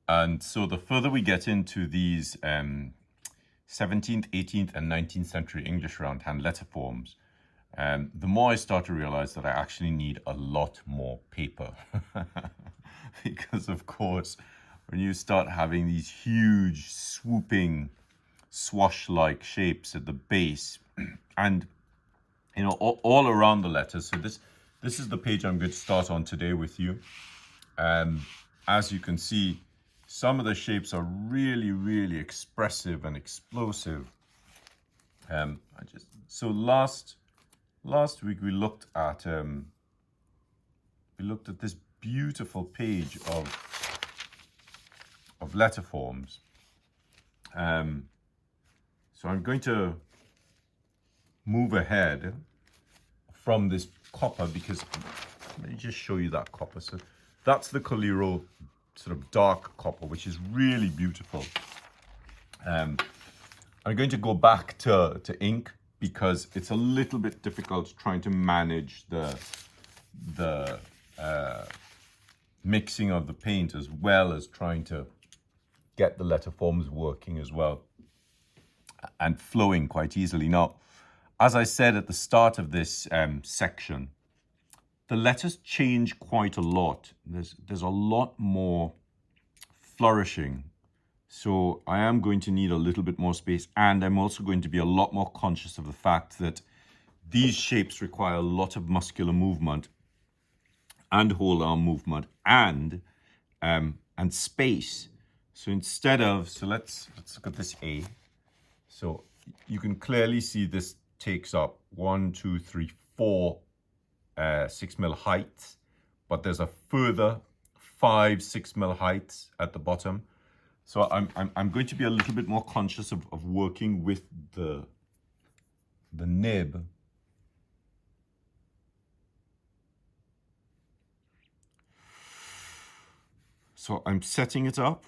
And so the further we get into these 17th, 18th, and 19th century English roundhand letter forms, the more I start to realize that I actually need a lot more paper. Because, of course, when you start having these huge, swooping, swash-like shapes at the base, and all around the letters. So this is the page I'm going to start on today with you. As you can see, some of the shapes are really, really expressive and explosive. So last week we looked at this beautiful page of letter forms. So I'm going to move ahead from this copper, because let me just show you that copper. So that's the Caliro sort of dark copper, which is really beautiful. I'm going to go back to ink because it's a little bit difficult trying to manage the mixing of the paint as well as trying to get the letter forms working as well and flowing quite easily. Now, as I said at the start of this section, the letters change quite a lot. There's a lot more flourishing. So I am going to need a little bit more space, and I'm also going to be a lot more conscious of the fact that these shapes require a lot of muscular movement and whole arm movement and space. So instead of, so let's look at this A. So you can clearly see this takes up 1, 2, 3, 4 6mm heights, but there's a further 5 6mm heights at the bottom. So I'm going to be a little bit more conscious of working with the nib. So I'm setting it up.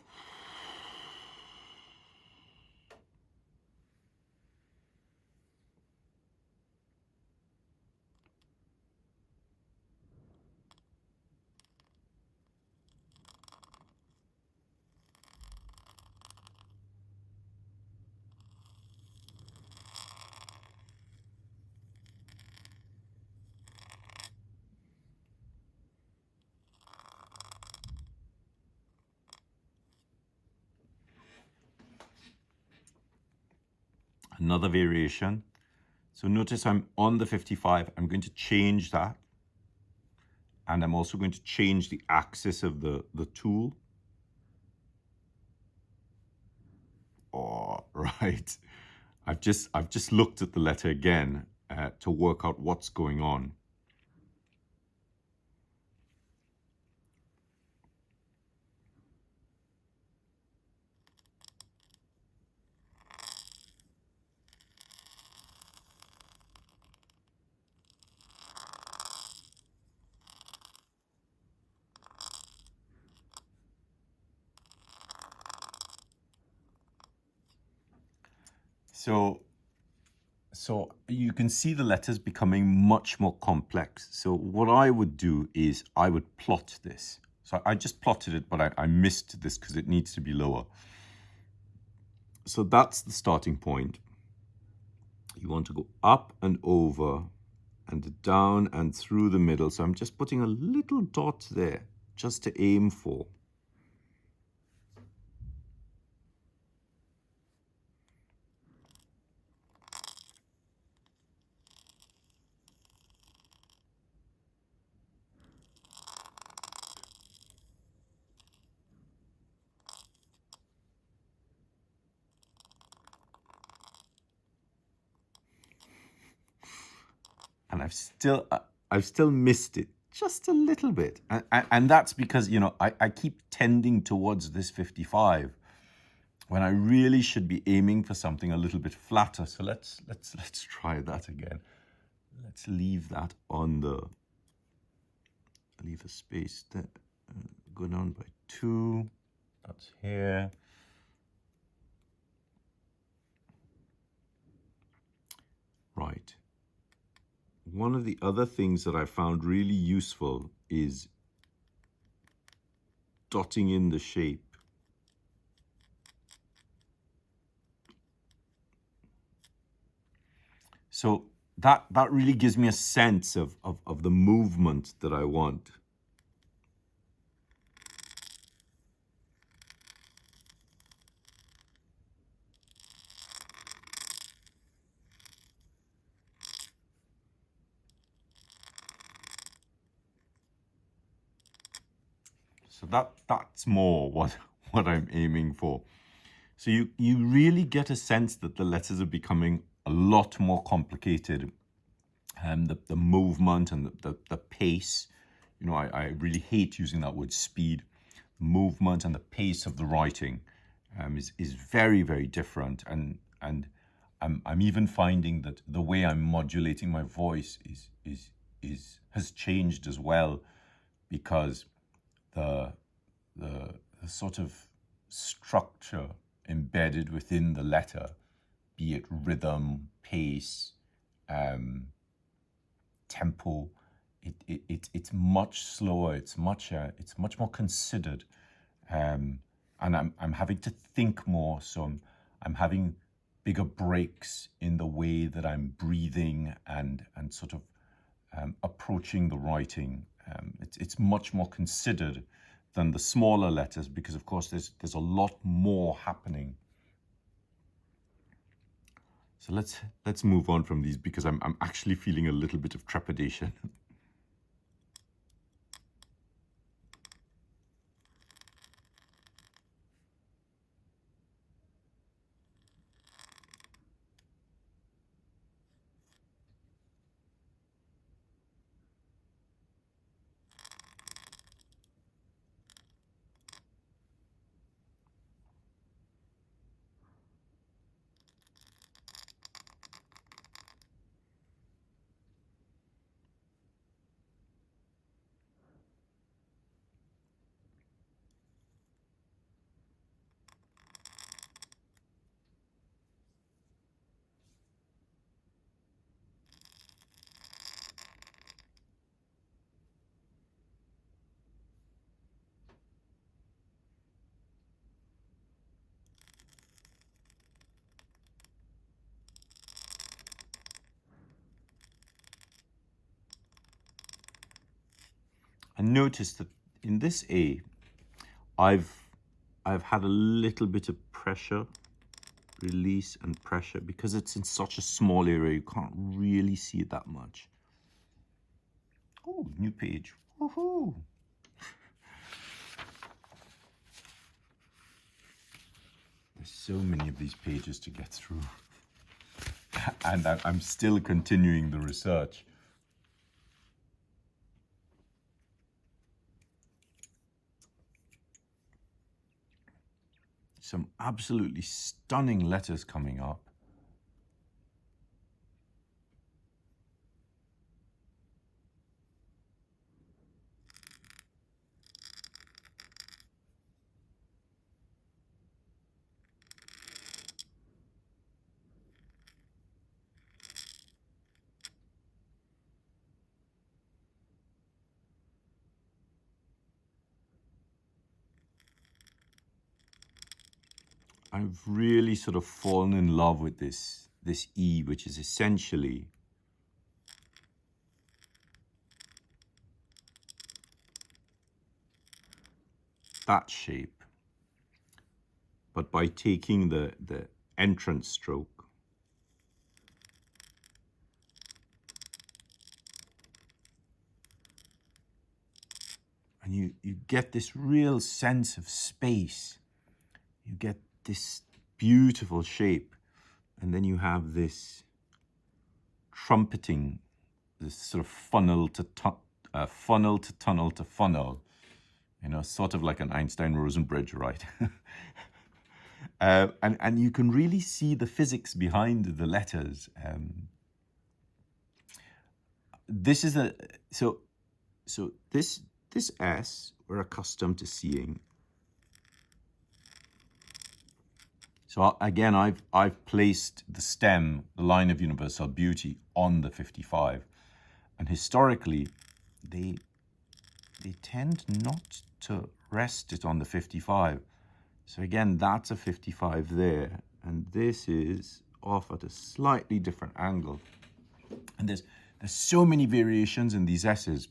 Another variation. So notice I'm on the 55. I'm going to change that. And I'm also going to change the axis of the tool. Oh, right. I've just looked at the letter again to work out what's going on. So you can see the letters becoming much more complex. So what I would do is I would plot this. So I just plotted it, but I missed this because it needs to be lower. So that's the starting point. You want to go up and over and down and through the middle. So I'm just putting a little dot there just to aim for. And I've still missed it just a little bit. And that's because, I keep tending towards this 55 when I really should be aiming for something a little bit flatter. So let's try that again. Let's leave that on leave a space there. Go down by 2. That's here. Right. One of the other things that I found really useful is dotting in the shape So that really gives me a sense of the movement that I want. So that's more what I'm aiming for. So you really get a sense that the letters are becoming a lot more complicated, and the movement and the pace. You know, I really hate using that word speed. Movement and the pace of the writing is very, very different, and I'm even finding that the way I'm modulating my voice has changed as well, because the sort of structure embedded within the letter, be it rhythm, pace, tempo, it's much slower. It's much more considered, and I'm having to think more. So I'm having bigger breaks in the way that I'm breathing and sort of approaching the writing. It's much more considered than the smaller letters, because of course there's a lot more happening. So let's move on from these, because I'm actually feeling a little bit of trepidation. And notice that in this A, I've had a little bit of pressure, release and pressure, because it's in such a small area, you can't really see it that much. Oh, new page. Woohoo! There's so many of these pages to get through. And I'm still continuing the research. Some absolutely stunning letters coming up. I've really sort of fallen in love with this E, which is essentially that shape, but by taking the entrance stroke and you get this real sense of space. You get this beautiful shape, and then you have this trumpeting, this sort of funnel to tunnel to funnel, you know, sort of like an Einstein-Rosen bridge, right? And you can really see the physics behind the letters. This is so this S we're accustomed to seeing. So again, I've placed the stem, the line of universal beauty, on the 55, and historically, they tend not to rest it on the 55. So again, that's a 55 there, and this is off at a slightly different angle. And there's so many variations in these S's.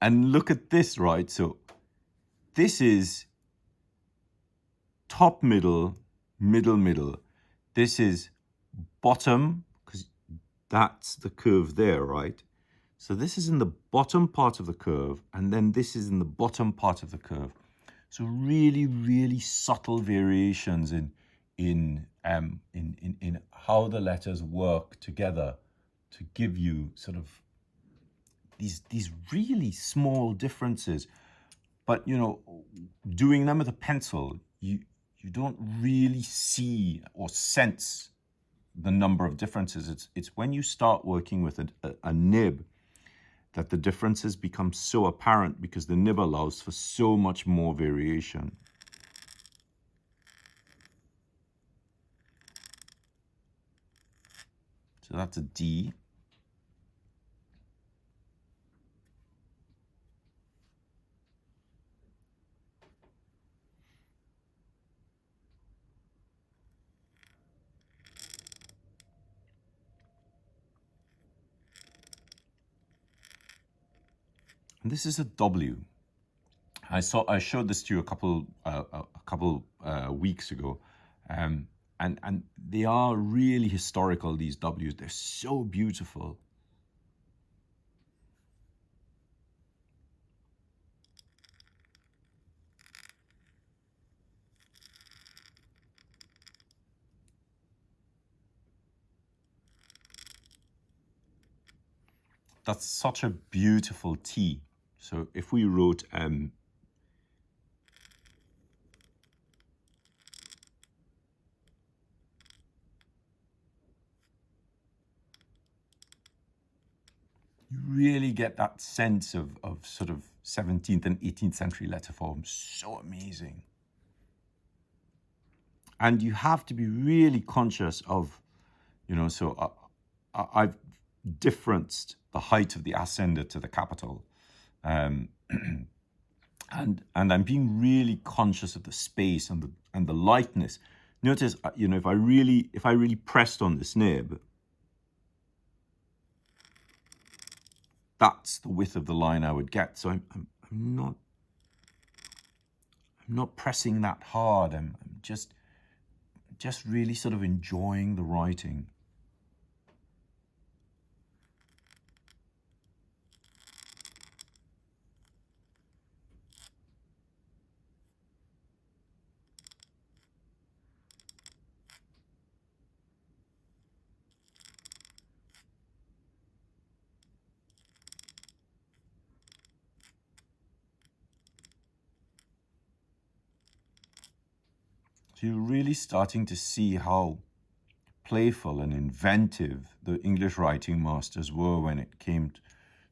And look at this, right? So this is top, middle, middle, middle. This is bottom, because that's the curve there, right? So this is in the bottom part of the curve, and then this is in the bottom part of the curve. So really, really subtle variations in how the letters work together to give you sort of these really small differences. But you know, doing them with a pencil, you don't really see or sense the number of differences. It's when you start working with a nib that the differences become so apparent, because the nib allows for so much more variation. So that's a D. And this is a W. I showed this to you a couple weeks ago, and they are really historical. These W's, they're so beautiful. That's such a beautiful T. So if we wrote you really get that sense of sort of 17th and 18th century letter form. So amazing. And you have to be really conscious of, you know, so I've differenced the height of the ascender to the capital. And I'm being really conscious of the space and the lightness. Notice, you know, if I really pressed on this nib, that's the width of the line I would get. So I'm not pressing that hard. I'm just really sort of enjoying the writing. So you're really starting to see how playful and inventive the English writing masters were when it came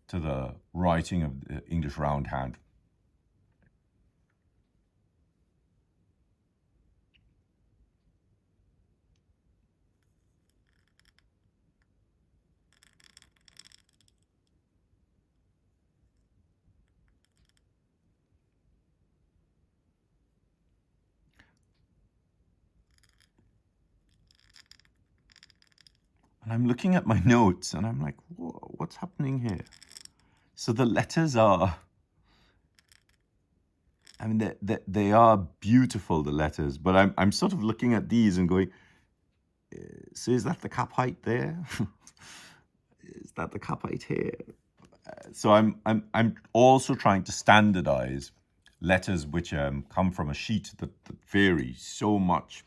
to the writing of the English Roundhand. And I'm looking at my notes and I'm like, what's happening here? So the letters are, I mean, they are beautiful, the letters, but I'm sort of looking at these and going, so is that the cap height there? Is that the cap height here? So I'm also trying to standardize letters which come from a sheet that vary so much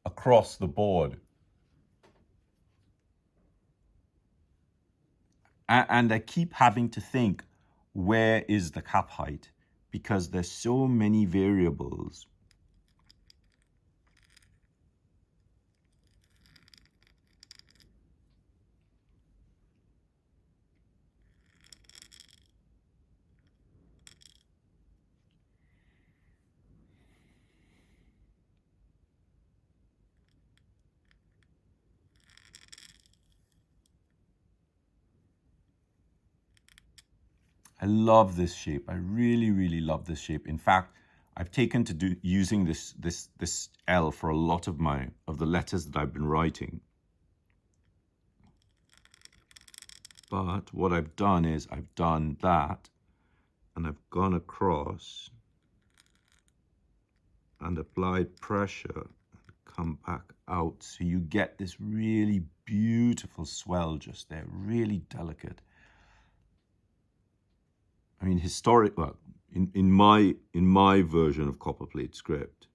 across the board. And I keep having to think, where is the cap height? Because there's so many variables. I love this shape. I really, really love this shape. In fact, I've taken to using this L for a lot of the letters that I've been writing. But what I've done is I've done that, and I've gone across and applied pressure and come back out. So you get this really beautiful swell just there, really delicate. I mean, well, in my version of Copperplate script,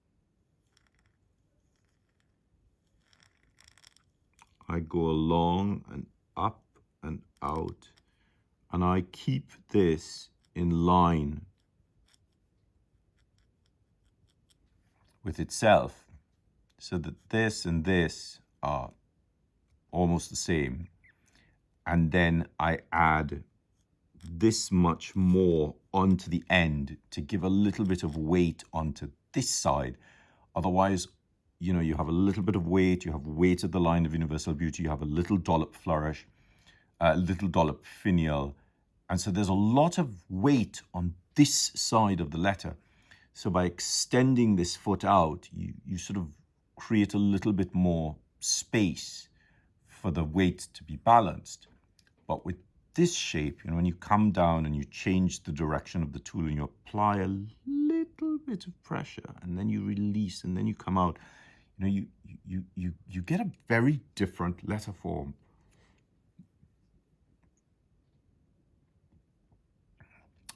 I go along and up and out, and I keep this in line with itself, so that this and this are almost the same. And then I add this much more onto the end to give a little bit of weight onto this side. Otherwise, you know, you have a little bit of weight, you have weight at the line of universal beauty, you have a little dollop flourish, a little dollop finial. And so there's a lot of weight on this side of the letter. So by extending this foot out, you sort of create a little bit more space for the weight to be balanced. But with this shape, you know, when you come down and you change the direction of the tool and you apply a little bit of pressure and then you release and then you come out, you know, you get a very different letter form.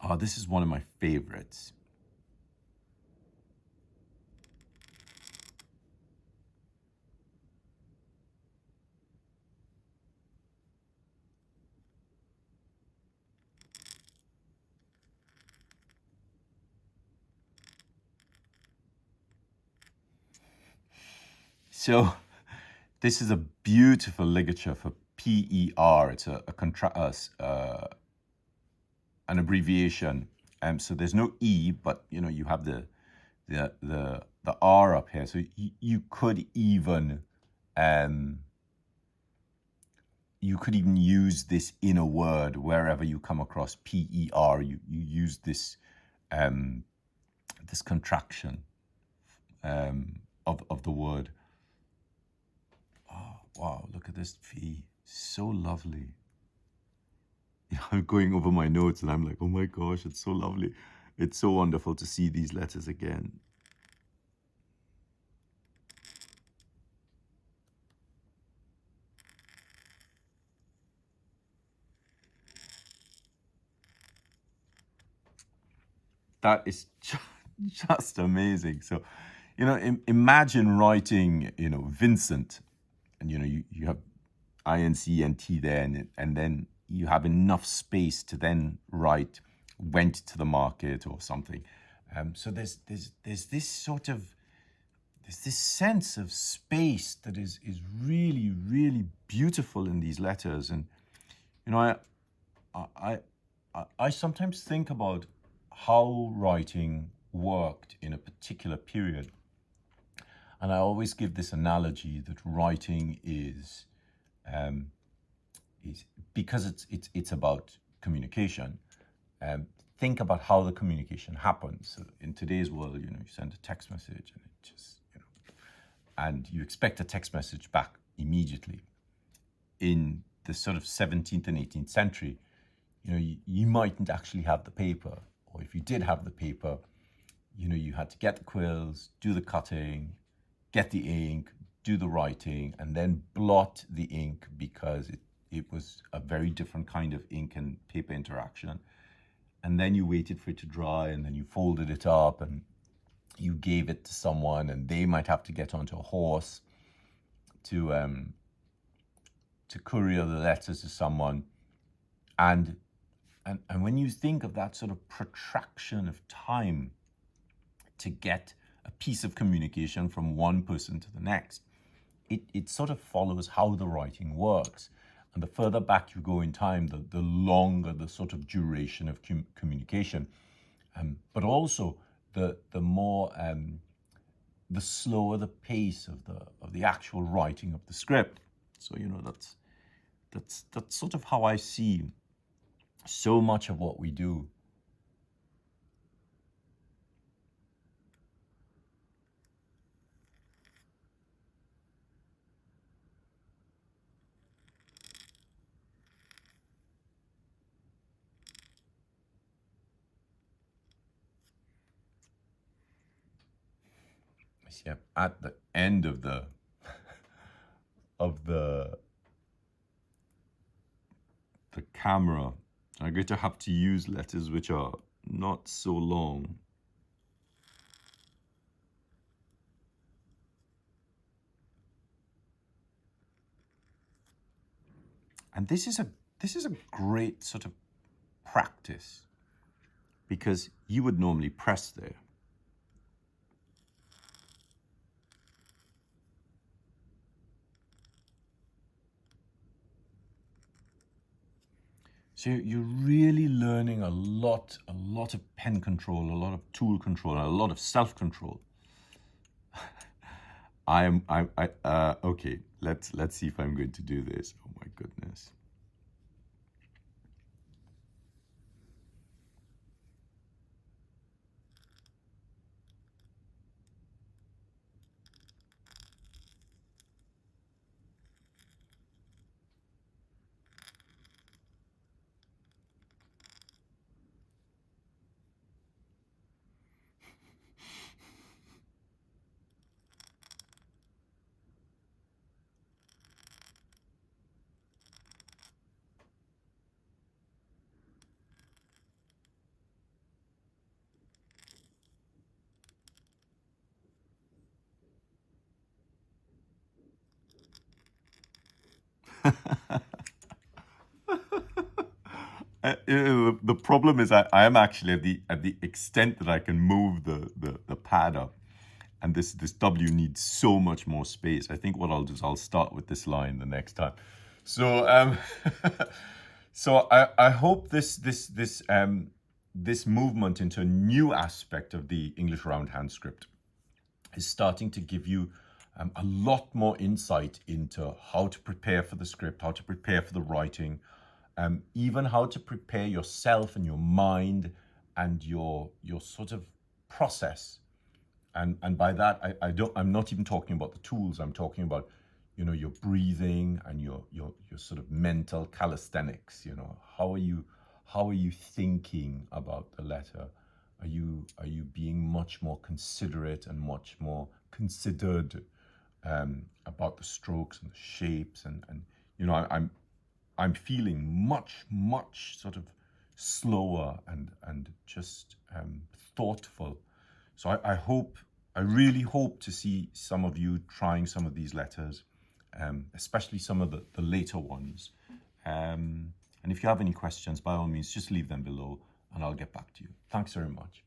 Oh, this is one of my favorites. So this is a beautiful ligature for PER. It's an abbreviation. So there's no E, but you know, you have the R up here. So you could even use this in a word wherever you come across PER. You use this this contraction of the word. Oh, wow, look at this V. So lovely. You know, I'm going over my notes and I'm like, oh my gosh, it's so lovely. It's so wonderful to see these letters again. That is just amazing. So, you know, imagine writing, you know, Vincent, and, you know, you have INC and T there, and then you have enough space to then write went to the market or something. So there's this sort of, there's this sense of space that is really, really beautiful in these letters. And, you know, I sometimes think about how writing worked in a particular period. And I always give this analogy that writing is because it's about communication. Think about how the communication happens. So in today's world, you know, you send a text message and it just, you know, and you expect a text message back immediately. In the sort of 17th and 18th century, you know, you mightn't actually have the paper, or if you did have the paper, you know, you had to get the quills, do the cutting, get the ink, do the writing, and then blot the ink because it was a very different kind of ink and paper interaction. And then you waited for it to dry, and then you folded it up and you gave it to someone, and they might have to get onto a horse to courier the letters to someone. And when you think of that sort of protraction of time to get a piece of communication from one person to the next, it sort of follows how the writing works. And the further back you go in time, the longer the sort of duration of communication. But also the more, the slower the pace of the actual writing of the script. So, you know, that's sort of how I see so much of what we do at the end of the of the camera, I'm going to have to use letters which are not so long. And this is a great sort of practice, because you would normally press there. So you're really learning a lot of pen control, a lot of tool control, and a lot of self-control. Okay, let's see if I'm going to do this. Oh my goodness. The problem is I am actually at the extent that I can move the pad up, and this W needs so much more space. I think what I'll do is I'll start with this line the next time. So so I hope this movement into a new aspect of the English Roundhand script is starting to give you a lot more insight into how to prepare for the script, how to prepare for the writing, even how to prepare yourself and your mind and your sort of process. And by that, I'm not even talking about the tools. I'm talking about, you know, your breathing and your sort of mental calisthenics. You know, how are you thinking about the letter? Are you being much more considerate and much more considered about the strokes and the shapes? And you know, I'm feeling much sort of slower and just thoughtful. So I really hope to see some of you trying some of these letters, especially some of the later ones. And if you have any questions, by all means, just leave them below and I'll get back to you. Thanks very much.